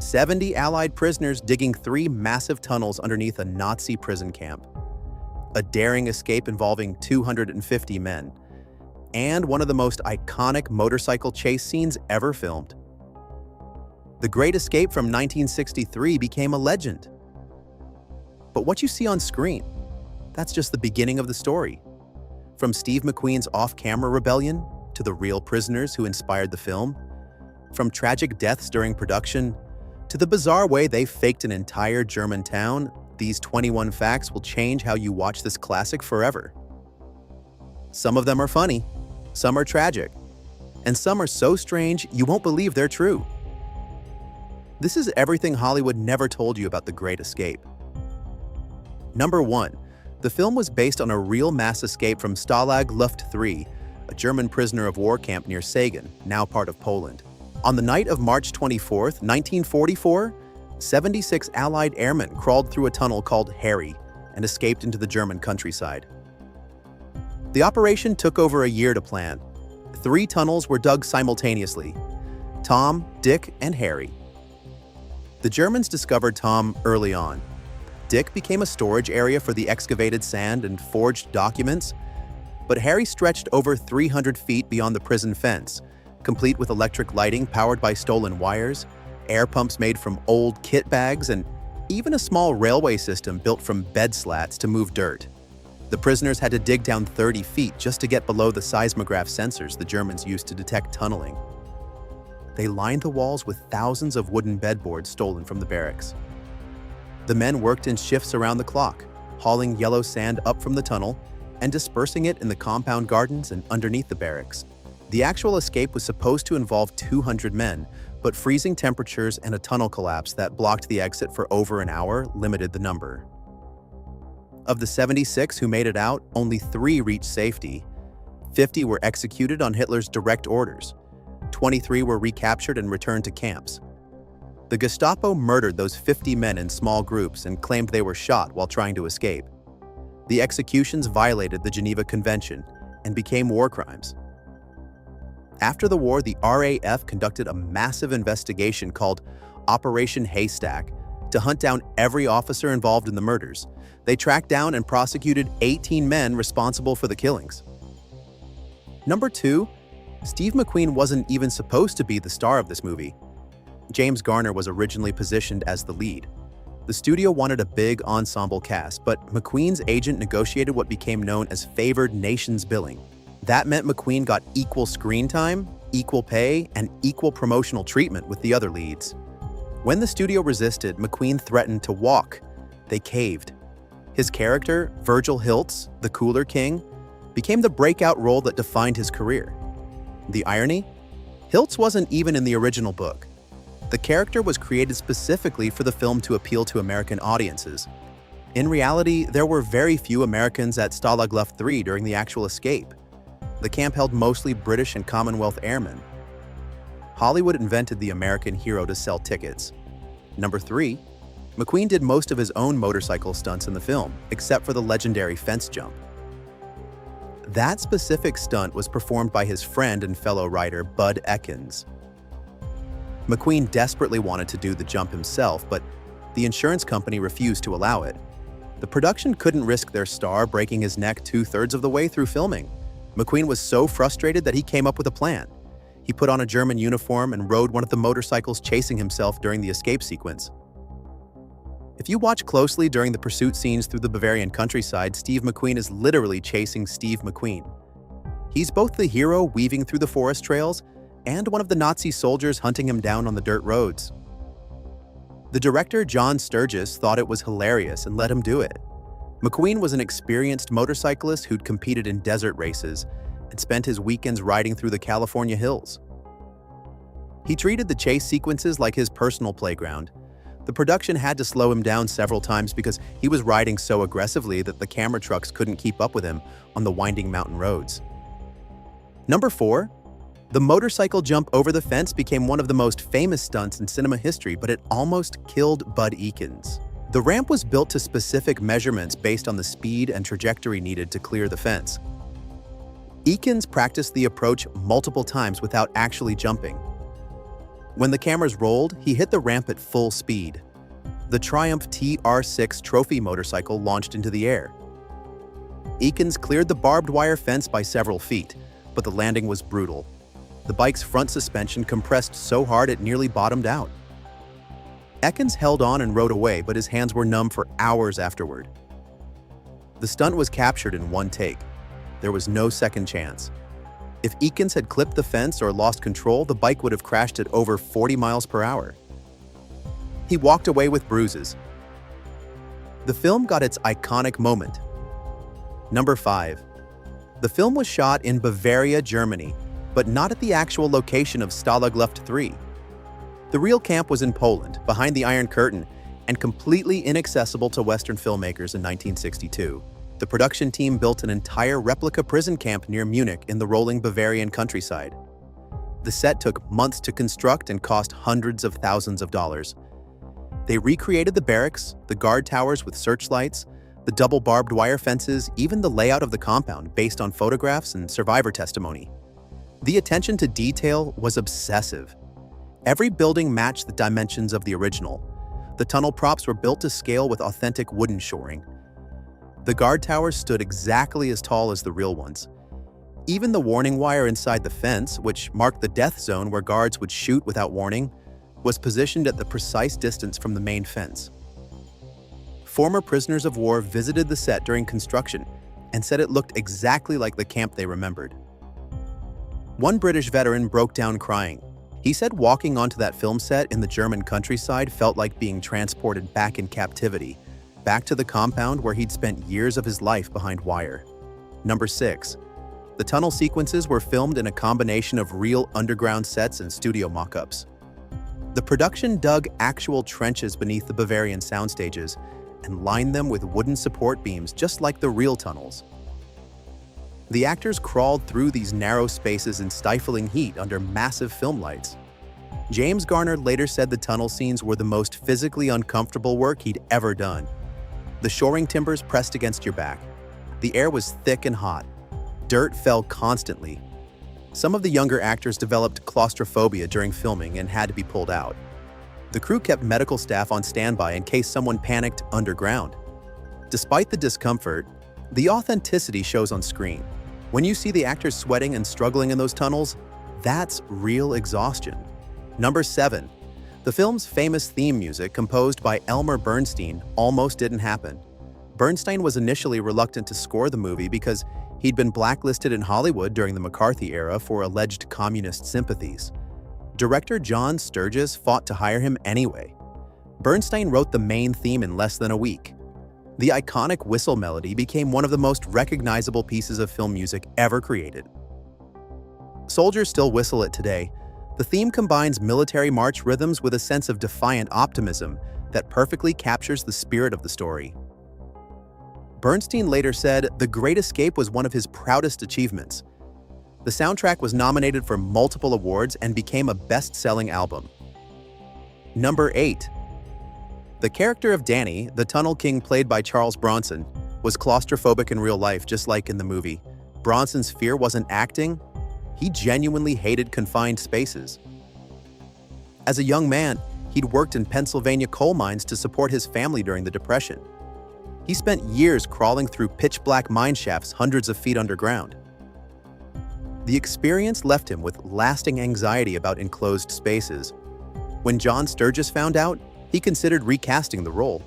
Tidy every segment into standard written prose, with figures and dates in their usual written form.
70 Allied prisoners digging 3 massive tunnels underneath a Nazi prison camp, a daring escape involving 250 men, and one of the most iconic motorcycle chase scenes ever filmed. The Great Escape from 1963 became a legend. But what you see on screen, that's just the beginning of the story. From Steve McQueen's off-camera rebellion to the real prisoners who inspired the film, from tragic deaths during production to the bizarre way they faked an entire German town, these 21 facts will change how you watch this classic forever. Some of them are funny, some are tragic, and some are so strange you won't believe they're true. This is everything Hollywood never told you about The Great Escape. Number 1. The film was based on a real mass escape from Stalag Luft 3, a German prisoner of war camp near Sagan, now part of Poland. On the night of March 24, 1944, 76 Allied airmen crawled through a tunnel called Harry and escaped into the German countryside. The operation took over a year to plan. 3 tunnels were dug simultaneously: Tom, Dick, and Harry. The Germans discovered Tom early on. Dick became a storage area for the excavated sand and forged documents, but Harry stretched over 300 feet beyond the prison fence, complete with electric lighting powered by stolen wires, air pumps made from old kit bags, and even a small railway system built from bed slats to move dirt. The prisoners had to dig down 30 feet just to get below the seismograph sensors the Germans used to detect tunneling. They lined the walls with thousands of wooden bedboards stolen from the barracks. The men worked in shifts around the clock, hauling yellow sand up from the tunnel and dispersing it in the compound gardens and underneath the barracks. The actual escape was supposed to involve 200 men, but freezing temperatures and a tunnel collapse that blocked the exit for over an hour limited the number. Of the 76 who made it out, only 3 reached safety. 50 were executed on Hitler's direct orders. 23 were recaptured and returned to camps. The Gestapo murdered those 50 men in small groups and claimed they were shot while trying to escape. The executions violated the Geneva Convention and became war crimes. After the war, the RAF conducted a massive investigation called Operation Haystack to hunt down every officer involved in the murders. They tracked down and prosecuted 18 men responsible for the killings. Number 2, Steve McQueen wasn't even supposed to be the star of this movie. James Garner was originally positioned as the lead. The studio wanted a big ensemble cast, but McQueen's agent negotiated what became known as favored nations billing. That meant McQueen got equal screen time, equal pay, and equal promotional treatment with the other leads. When the studio resisted, McQueen threatened to walk. They caved. His character, Virgil Hiltz, the Cooler King, became the breakout role that defined his career. The irony? Hiltz wasn't even in the original book. The character was created specifically for the film to appeal to American audiences. In reality, there were very few Americans at Stalag Luft 3 during the actual escape. The camp held mostly British and Commonwealth airmen. Hollywood invented the American hero to sell tickets. Number 3, McQueen did most of his own motorcycle stunts in the film, except for the legendary fence jump. That specific stunt was performed by his friend and fellow writer Bud Ekins. McQueen desperately wanted to do the jump himself, but the insurance company refused to allow it. The production couldn't risk their star breaking his neck 2/3 of the way through filming. McQueen was so frustrated that he came up with a plan. He put on a German uniform and rode one of the motorcycles chasing himself during the escape sequence. If you watch closely during the pursuit scenes through the Bavarian countryside, Steve McQueen is literally chasing Steve McQueen. He's both the hero weaving through the forest trails and one of the Nazi soldiers hunting him down on the dirt roads. The director, John Sturges, thought it was hilarious and let him do it. McQueen was an experienced motorcyclist who'd competed in desert races and spent his weekends riding through the California hills. He treated the chase sequences like his personal playground. The production had to slow him down several times because he was riding so aggressively that the camera trucks couldn't keep up with him on the winding mountain roads. Number 4, the motorcycle jump over the fence became one of the most famous stunts in cinema history, but it almost killed Bud Ekins. The ramp was built to specific measurements based on the speed and trajectory needed to clear the fence. Ekins practiced the approach multiple times without actually jumping. When the cameras rolled, he hit the ramp at full speed. The Triumph TR6 trophy motorcycle launched into the air. Eakins cleared the barbed wire fence by several feet, but the landing was brutal. The bike's front suspension compressed so hard it nearly bottomed out. Eakins held on and rode away, but his hands were numb for hours afterward. The stunt was captured in one take. There was no second chance. If Eakins had clipped the fence or lost control, the bike would have crashed at over 40 miles per hour. He walked away with bruises. The film got its iconic moment. Number 5. The film was shot in Bavaria, Germany, but not at the actual location of Stalag Luft 3. The real camp was in Poland, behind the Iron Curtain, and completely inaccessible to Western filmmakers in 1962. The production team built an entire replica prison camp near Munich in the rolling Bavarian countryside. The set took months to construct and cost hundreds of thousands of dollars. They recreated the barracks, the guard towers with searchlights, the double barbed wire fences, even the layout of the compound based on photographs and survivor testimony. The attention to detail was obsessive. Every building matched the dimensions of the original. The tunnel props were built to scale with authentic wooden shoring. The guard towers stood exactly as tall as the real ones. Even the warning wire inside the fence, which marked the death zone where guards would shoot without warning, was positioned at the precise distance from the main fence. Former prisoners of war visited the set during construction and said it looked exactly like the camp they remembered. One British veteran broke down crying. He said walking onto that film set in the German countryside felt like being transported back in captivity, back to the compound where he'd spent years of his life behind wire. Number 6. The tunnel sequences were filmed in a combination of real underground sets and studio mock-ups. The production dug actual trenches beneath the Bavarian sound stages and lined them with wooden support beams just like the real tunnels. The actors crawled through these narrow spaces in stifling heat under massive film lights. James Garner later said the tunnel scenes were the most physically uncomfortable work he'd ever done. The shoring timbers pressed against your back. The air was thick and hot. Dirt fell constantly. Some of the younger actors developed claustrophobia during filming and had to be pulled out. The crew kept medical staff on standby in case someone panicked underground. Despite the discomfort, the authenticity shows on screen. When you see the actors sweating and struggling in those tunnels, that's real exhaustion. Number 7. The film's famous theme music, composed by Elmer Bernstein, almost didn't happen. Bernstein was initially reluctant to score the movie because he'd been blacklisted in Hollywood during the McCarthy era for alleged communist sympathies. Director John Sturges fought to hire him anyway. Bernstein wrote the main theme in less than a week. The iconic whistle melody became one of the most recognizable pieces of film music ever created. Soldiers still whistle it today. The theme combines military march rhythms with a sense of defiant optimism that perfectly captures the spirit of the story. Bernstein later said, "The Great Escape was one of his proudest achievements." The soundtrack was nominated for multiple awards and became a best-selling album. Number 8. The character of Danny, the Tunnel King played by Charles Bronson, was claustrophobic in real life just like in the movie. Bronson's fear wasn't acting. He genuinely hated confined spaces. As a young man, he'd worked in Pennsylvania coal mines to support his family during the Depression. He spent years crawling through pitch-black mine shafts hundreds of feet underground. The experience left him with lasting anxiety about enclosed spaces. When John Sturges found out, he considered recasting the role.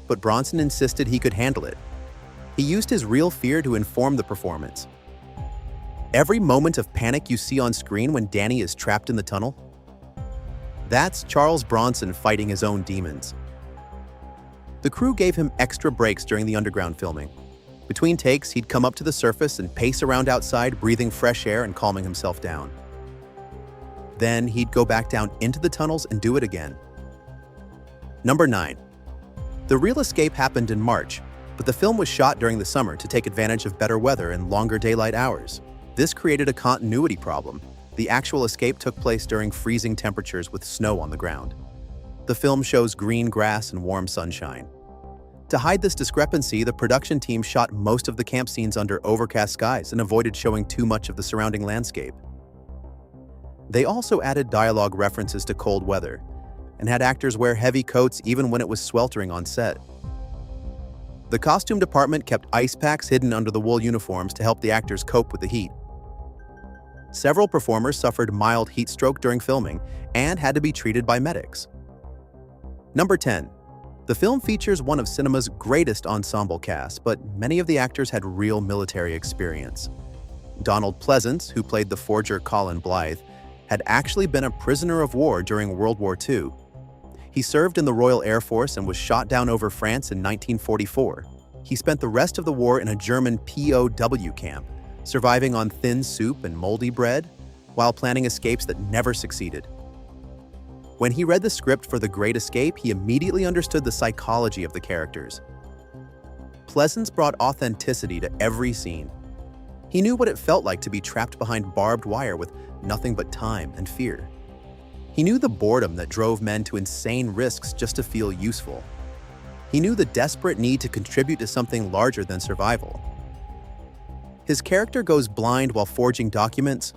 But Bronson insisted he could handle it. He used his real fear to inform the performance. Every moment of panic you see on screen when Danny is trapped in the tunnel? That's Charles Bronson fighting his own demons. The crew gave him extra breaks during the underground filming. Between takes, he'd come up to the surface and pace around outside, breathing fresh air and calming himself down. Then he'd go back down into the tunnels and do it again. Number 9. The real escape happened in March, but the film was shot during the summer to take advantage of better weather and longer daylight hours. This created a continuity problem. The actual escape took place during freezing temperatures with snow on the ground. The film shows green grass and warm sunshine. To hide this discrepancy, the production team shot most of the camp scenes under overcast skies and avoided showing too much of the surrounding landscape. They also added dialogue references to cold weather and had actors wear heavy coats even when it was sweltering on set. The costume department kept ice packs hidden under the wool uniforms to help the actors cope with the heat. Several performers suffered mild heat stroke during filming and had to be treated by medics. Number 10. The film features one of cinema's greatest ensemble casts, but many of the actors had real military experience. Donald Pleasance, who played the forger Colin Blythe, had actually been a prisoner of war during World War II. He served in the Royal Air Force and was shot down over France in 1944. He spent the rest of the war in a German POW camp, surviving on thin soup and moldy bread, while planning escapes that never succeeded. When he read the script for The Great Escape, he immediately understood the psychology of the characters. Pleasance brought authenticity to every scene. He knew what it felt like to be trapped behind barbed wire with nothing but time and fear. He knew the boredom that drove men to insane risks just to feel useful. He knew the desperate need to contribute to something larger than survival. His character goes blind while forging documents,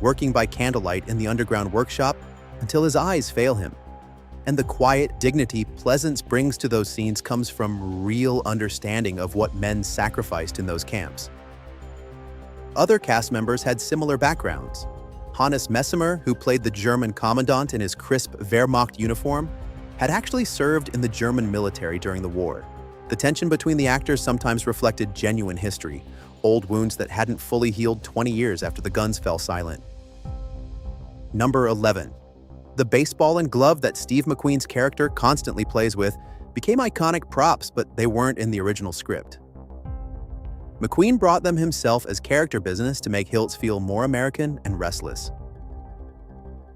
working by candlelight in the underground workshop, until his eyes fail him. And the quiet dignity Pleasance brings to those scenes comes from real understanding of what men sacrificed in those camps. Other cast members had similar backgrounds. Hannes Messimer, who played the German commandant in his crisp Wehrmacht uniform, had actually served in the German military during the war. The tension between the actors sometimes reflected genuine history, old wounds that hadn't fully healed 20 years after the guns fell silent. Number 11. The baseball and glove that Steve McQueen's character constantly plays with became iconic props, but they weren't in the original script. McQueen brought them himself as character business to make Hiltz feel more American and restless.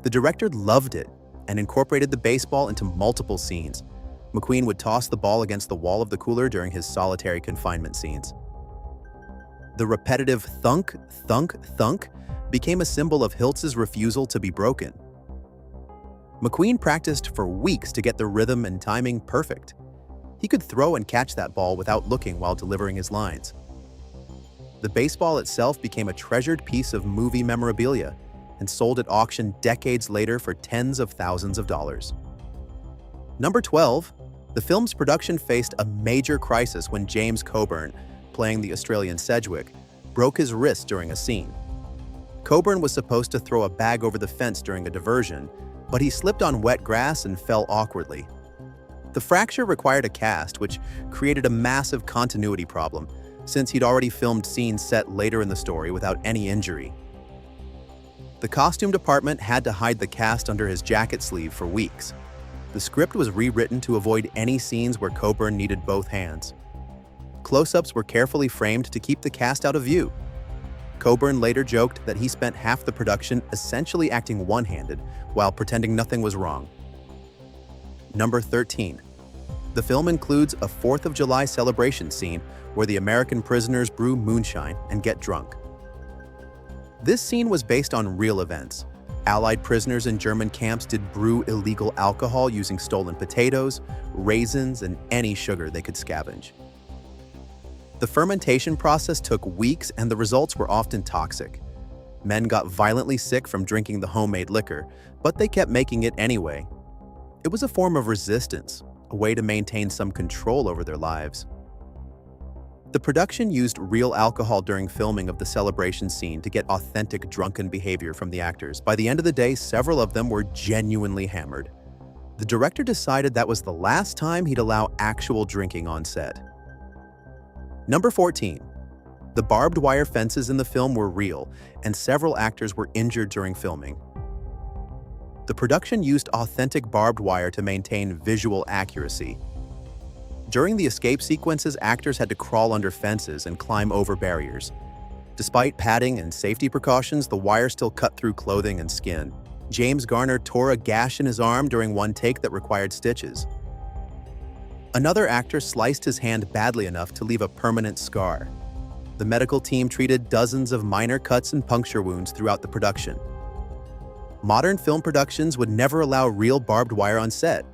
The director loved it and incorporated the baseball into multiple scenes. McQueen would toss the ball against the wall of the cooler during his solitary confinement scenes. The repetitive thunk, thunk, thunk became a symbol of Hiltz's refusal to be broken. McQueen practiced for weeks to get the rhythm and timing perfect. He could throw and catch that ball without looking while delivering his lines. The baseball itself became a treasured piece of movie memorabilia and sold at auction decades later for tens of thousands of dollars. Number 12. The film's production faced a major crisis when James Coburn, playing the Australian Sedgwick, broke his wrist during a scene. Coburn was supposed to throw a bag over the fence during a diversion, but he slipped on wet grass and fell awkwardly. The fracture required a cast, which created a massive continuity problem, since he'd already filmed scenes set later in the story without any injury. The costume department had to hide the cast under his jacket sleeve for weeks. The script was rewritten to avoid any scenes where Coburn needed both hands. Close-ups were carefully framed to keep the cast out of view. Coburn later joked that he spent half the production essentially acting one-handed while pretending nothing was wrong. Number 13. The film includes a 4th of July celebration scene where the American prisoners brew moonshine and get drunk. This scene was based on real events. Allied prisoners in German camps did brew illegal alcohol using stolen potatoes, raisins, and any sugar they could scavenge. The fermentation process took weeks and the results were often toxic. Men got violently sick from drinking the homemade liquor, but they kept making it anyway. It was a form of resistance, a way to maintain some control over their lives. The production used real alcohol during filming of the celebration scene to get authentic drunken behavior from the actors. By the end of the day, several of them were genuinely hammered. The director decided that was the last time he'd allow actual drinking on set. Number 14. The barbed wire fences in the film were real, and several actors were injured during filming. The production used authentic barbed wire to maintain visual accuracy. During the escape sequences, actors had to crawl under fences and climb over barriers. Despite padding and safety precautions, the wire still cut through clothing and skin. James Garner tore a gash in his arm during one take that required stitches. Another actor sliced his hand badly enough to leave a permanent scar. The medical team treated dozens of minor cuts and puncture wounds throughout the production. Modern film productions would never allow real barbed wire on set,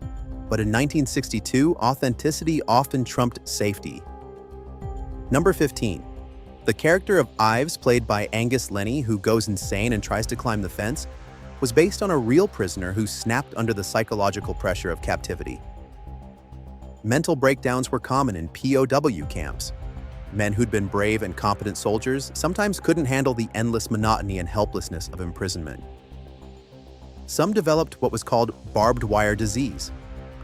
but in 1962, authenticity often trumped safety. Number 15. The character of Ives, played by Angus Lenny, who goes insane and tries to climb the fence, was based on a real prisoner who snapped under the psychological pressure of captivity. Mental breakdowns were common in POW camps. Men who'd been brave and competent soldiers sometimes couldn't handle the endless monotony and helplessness of imprisonment. Some developed what was called barbed wire disease,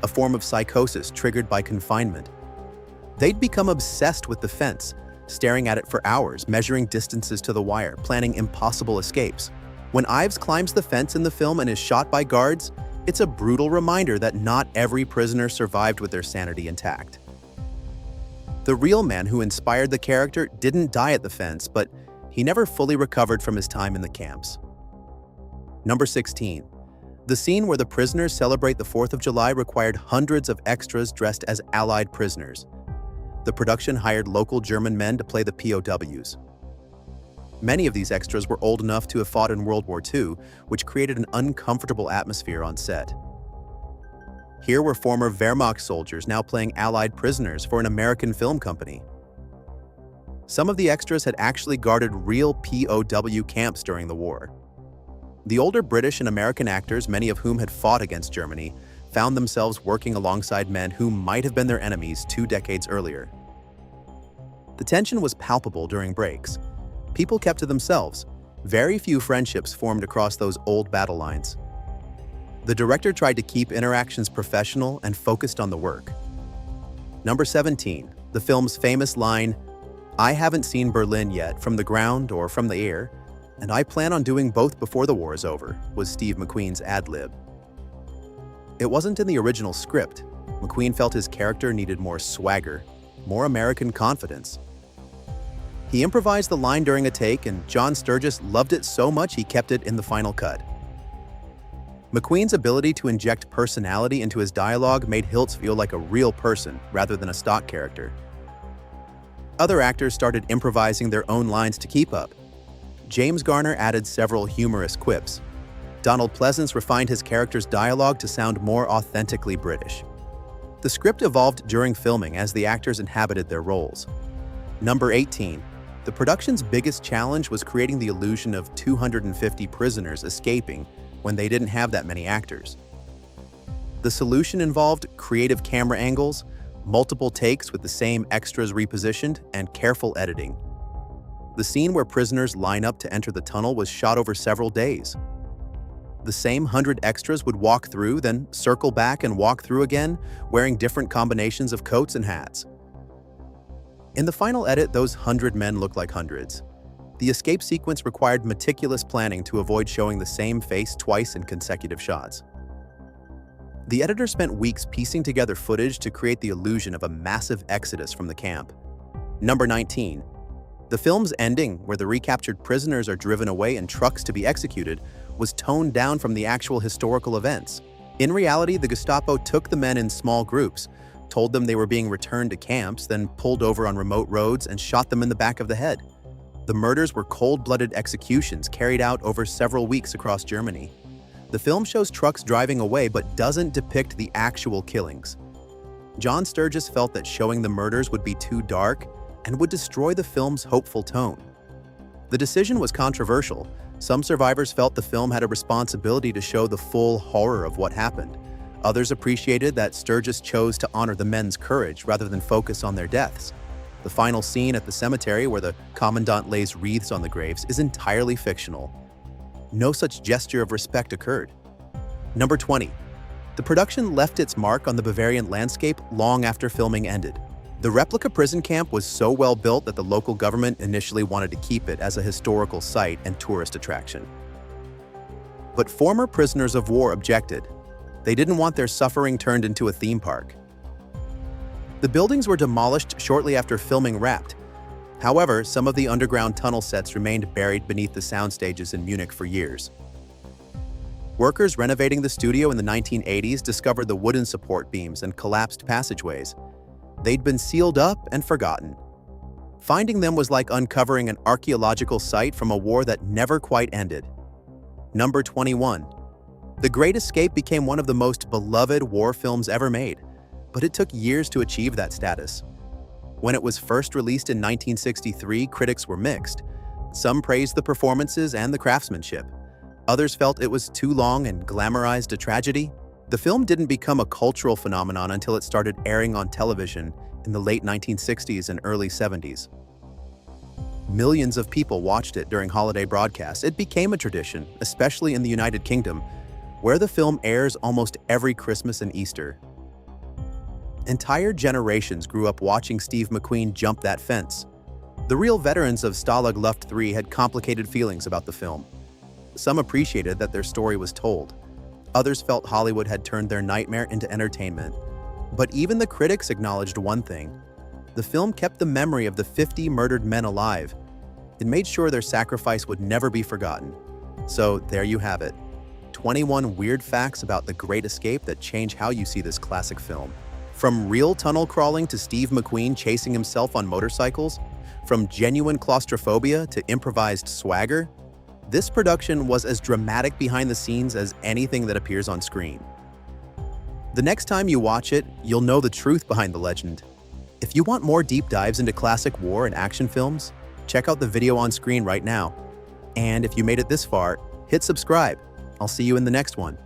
a form of psychosis triggered by confinement. They'd become obsessed with the fence, staring at it for hours, measuring distances to the wire, planning impossible escapes. When Ives climbs the fence in the film and is shot by guards, it's a brutal reminder that not every prisoner survived with their sanity intact. The real man who inspired the character didn't die at the fence, but he never fully recovered from his time in the camps. Number 16. The scene where the prisoners celebrate the 4th of July required hundreds of extras dressed as Allied prisoners. The production hired local German men to play the POWs. Many of these extras were old enough to have fought in World War II, which created an uncomfortable atmosphere on set. Here were former Wehrmacht soldiers now playing Allied prisoners for an American film company. Some of the extras had actually guarded real POW camps during the war. The older British and American actors, many of whom had fought against Germany, found themselves working alongside men who might have been their enemies 2 decades earlier. The tension was palpable during breaks. People kept to themselves. Very few friendships formed across those old battle lines. The director tried to keep interactions professional and focused on the work. Number 17. The film's famous line, "I haven't seen Berlin yet from the ground or from the air, and I plan on doing both before the war is over," was Steve McQueen's ad-lib. It wasn't in the original script. McQueen felt his character needed more swagger, more American confidence. He improvised the line during a take, and John Sturges loved it so much he kept it in the final cut. McQueen's ability to inject personality into his dialogue made Hiltz feel like a real person rather than a stock character. Other actors started improvising their own lines to keep up. James Garner added several humorous quips. Donald Pleasance refined his character's dialogue to sound more authentically British. The script evolved during filming as the actors inhabited their roles. Number 18. The production's biggest challenge was creating the illusion of 250 prisoners escaping when they didn't have that many actors. The solution involved creative camera angles, multiple takes with the same extras repositioned, and careful editing. The scene where prisoners line up to enter the tunnel was shot over several days. The same 100 extras would walk through, then circle back and walk through again, wearing different combinations of coats and hats. In the final edit, those 100 men looked like hundreds. The escape sequence required meticulous planning to avoid showing the same face twice in consecutive shots. The editor spent weeks piecing together footage to create the illusion of a massive exodus from the camp. Number 19. The film's ending, where the recaptured prisoners are driven away in trucks to be executed, was toned down from the actual historical events. In reality, the Gestapo took the men in small groups, told them they were being returned to camps, then pulled over on remote roads and shot them in the back of the head. The murders were cold-blooded executions carried out over several weeks across Germany. The film shows trucks driving away but doesn't depict the actual killings. John Sturges felt that showing the murders would be too dark and would destroy the film's hopeful tone. The decision was controversial. Some survivors felt the film had a responsibility to show the full horror of what happened. Others appreciated that Sturges chose to honor the men's courage rather than focus on their deaths. The final scene at the cemetery where the commandant lays wreaths on the graves is entirely fictional. No such gesture of respect occurred. Number 20. The production left its mark on the Bavarian landscape long after filming ended. The replica prison camp was so well built that the local government initially wanted to keep it as a historical site and tourist attraction. But former prisoners of war objected. They didn't want their suffering turned into a theme park. The buildings were demolished shortly after filming wrapped. However, some of the underground tunnel sets remained buried beneath the sound stages in Munich for years. Workers renovating the studio in the 1980s discovered the wooden support beams and collapsed passageways. They'd been sealed up and forgotten. Finding them was like uncovering an archaeological site from a war that never quite ended. Number 21. The Great Escape became one of the most beloved war films ever made, but it took years to achieve that status. When it was first released in 1963, critics were mixed. Some praised the performances and the craftsmanship. Others felt it was too long and glamorized a tragedy. The film didn't become a cultural phenomenon until it started airing on television in the late 1960s and early 70s. Millions of people watched it during holiday broadcasts. It became a tradition, especially in the United Kingdom, where the film airs almost every Christmas and Easter. Entire generations grew up watching Steve McQueen jump that fence. The real veterans of Stalag Luft 3 had complicated feelings about the film. Some appreciated that their story was told. Others felt Hollywood had turned their nightmare into entertainment. But even the critics acknowledged one thing. The film kept the memory of the 50 murdered men alive. It made sure their sacrifice would never be forgotten. So there you have it. 21 weird facts about The Great Escape that change how you see this classic film. From real tunnel crawling to Steve McQueen chasing himself on motorcycles, from genuine claustrophobia to improvised swagger, this production was as dramatic behind the scenes as anything that appears on screen. The next time you watch it, you'll know the truth behind the legend. If you want more deep dives into classic war and action films, check out the video on screen right now. And if you made it this far, hit subscribe. I'll see you in the next one.